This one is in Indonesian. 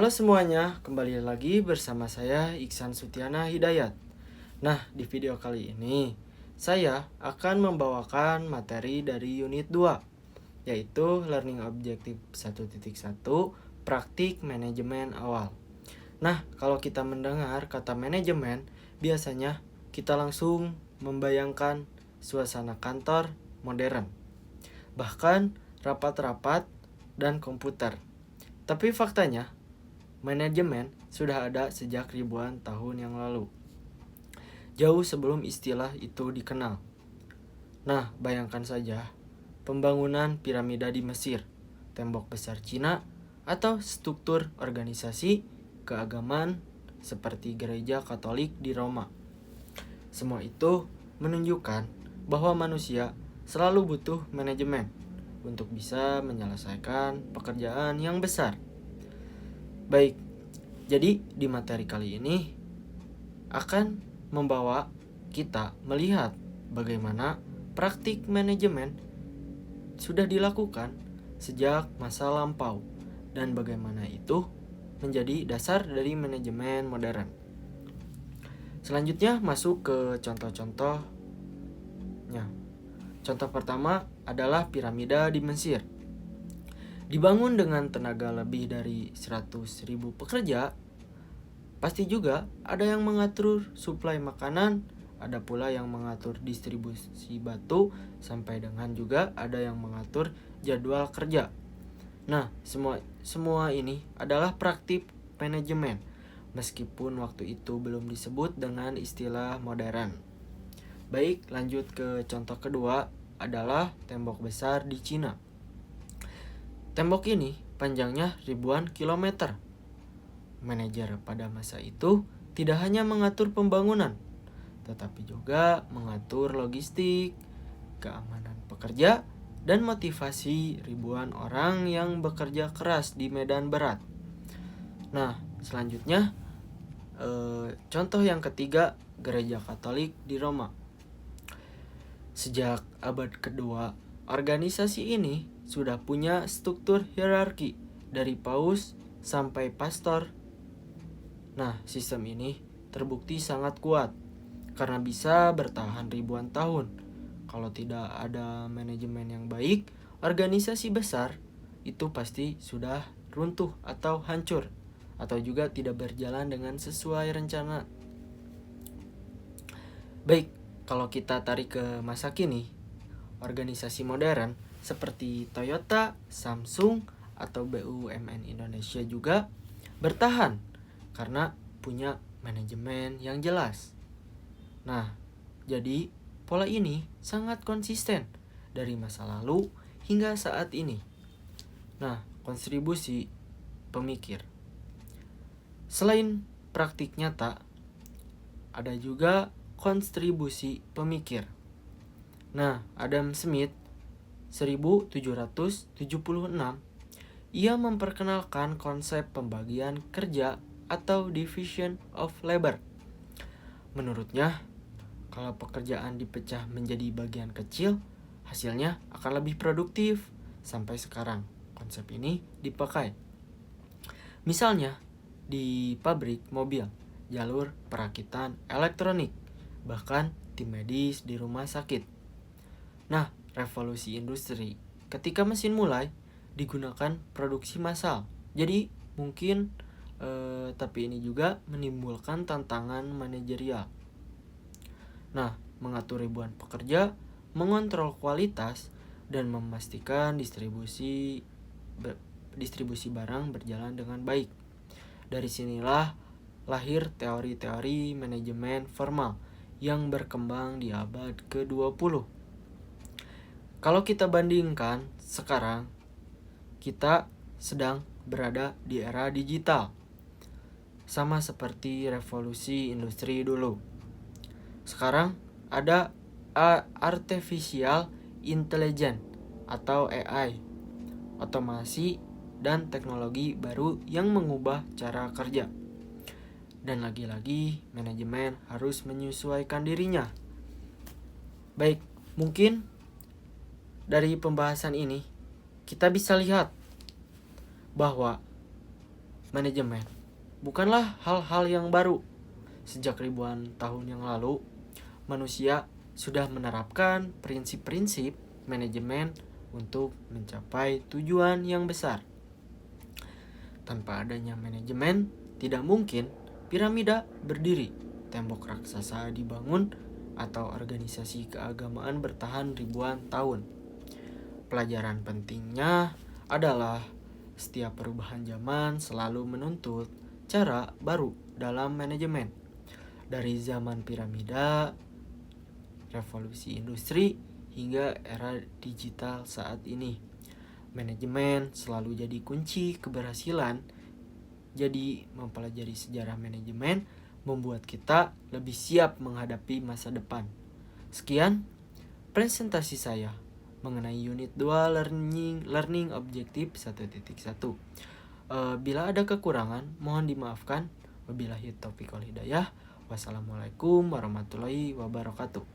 Halo semuanya, kembali lagi bersama saya Iksan Sutiana Hidayat. Nah, di video kali ini saya akan membawakan materi dari unit 2, yaitu Learning Objective 1.1 Praktik Manajemen Awal. Nah, kalau kita mendengar kata manajemen, biasanya kita langsung membayangkan suasana kantor modern, bahkan rapat-rapat dan komputer. Tapi faktanya, manajemen sudah ada sejak ribuan tahun yang lalu, jauh sebelum istilah itu dikenal. Nah, bayangkan saja pembangunan piramida di Mesir, tembok besar Cina, atau struktur organisasi keagamaan seperti gereja Katolik di Roma. Semua itu menunjukkan bahwa manusia selalu butuh manajemen untuk bisa menyelesaikan pekerjaan yang besar. Baik, jadi di materi kali ini akan membawa kita melihat bagaimana praktik manajemen sudah dilakukan sejak masa lampau dan bagaimana itu menjadi dasar dari manajemen modern. Selanjutnya masuk ke contoh-contohnya. Contoh pertama adalah piramida di Mesir. Dibangun dengan tenaga lebih dari 100.000 pekerja, pasti juga ada yang mengatur suplai makanan, ada pula yang mengatur distribusi batu, sampai dengan juga ada yang mengatur jadwal kerja. Nah, semua ini adalah praktik manajemen, meskipun waktu itu belum disebut dengan istilah modern. Baik, lanjut ke contoh kedua adalah tembok besar di Cina. Tembok ini panjangnya ribuan kilometer. Manajer pada masa itu tidak hanya mengatur pembangunan, tetapi juga mengatur logistik, keamanan pekerja, dan motivasi ribuan orang yang bekerja keras di medan berat. Nah, selanjutnya contoh yang ketiga, gereja Katolik di Roma. Sejak abad kedua, organisasi ini sudah punya struktur hierarki dari paus sampai pastor. Nah, sistem ini terbukti sangat kuat karena bisa bertahan ribuan tahun. Kalau tidak ada manajemen yang baik, organisasi besar itu pasti sudah runtuh atau hancur, atau juga tidak berjalan dengan sesuai rencana. Baik, kalau kita tarik ke masa kini, organisasi modern seperti Toyota, Samsung, atau BUMN Indonesia juga bertahan karena punya manajemen yang jelas. Nah, jadi pola ini sangat konsisten dari masa lalu hingga saat ini. Nah, kontribusi pemikir. Selain praktik nyata, ada juga kontribusi pemikir. Nah, Adam Smith 1776 ia memperkenalkan konsep pembagian kerja atau division of labor. Menurutnya, kalau pekerjaan dipecah menjadi bagian kecil, hasilnya akan lebih produktif. Sampai sekarang, konsep ini dipakai. Misalnya, di pabrik mobil, jalur perakitan elektronik, bahkan tim medis di rumah sakit. Nah, revolusi industri, ketika mesin mulai digunakan produksi massal. Jadi mungkin tapi ini juga menimbulkan tantangan manajerial. Nah, mengatur ribuan pekerja, mengontrol kualitas, dan memastikan distribusi barang berjalan dengan baik. Dari sinilah lahir teori-teori manajemen formal yang berkembang di abad ke-20. Kalau kita bandingkan sekarang, kita sedang berada di era digital. Sama seperti revolusi industri dulu. Sekarang ada artificial intelligence atau AI, otomasi dan teknologi baru yang mengubah cara kerja. Dan lagi-lagi manajemen harus menyesuaikan dirinya. Baik, mungkin dari pembahasan ini kita bisa lihat bahwa Manajemen bukanlah hal-hal yang baru. Sejak ribuan tahun yang lalu, manusia sudah menerapkan prinsip-prinsip manajemen untuk mencapai tujuan yang besar. Tanpa adanya manajemen, tidak mungkin piramida berdiri, tembok raksasa dibangun, atau organisasi keagamaan bertahan ribuan tahun. Pelajaran pentingnya adalah setiap perubahan zaman selalu menuntut cara baru dalam manajemen. Dari zaman piramida, revolusi industri, hingga era digital saat ini, manajemen selalu jadi kunci keberhasilan. Jadi, mempelajari sejarah manajemen membuat kita lebih siap menghadapi masa depan. Sekian presentasi saya mengenai unit 2 learning objektif 1.1. Bila ada kekurangan, mohon dimaafkan. Wabillahi taufiq wal hidayah. Wassalamualaikum warahmatullahi wabarakatuh.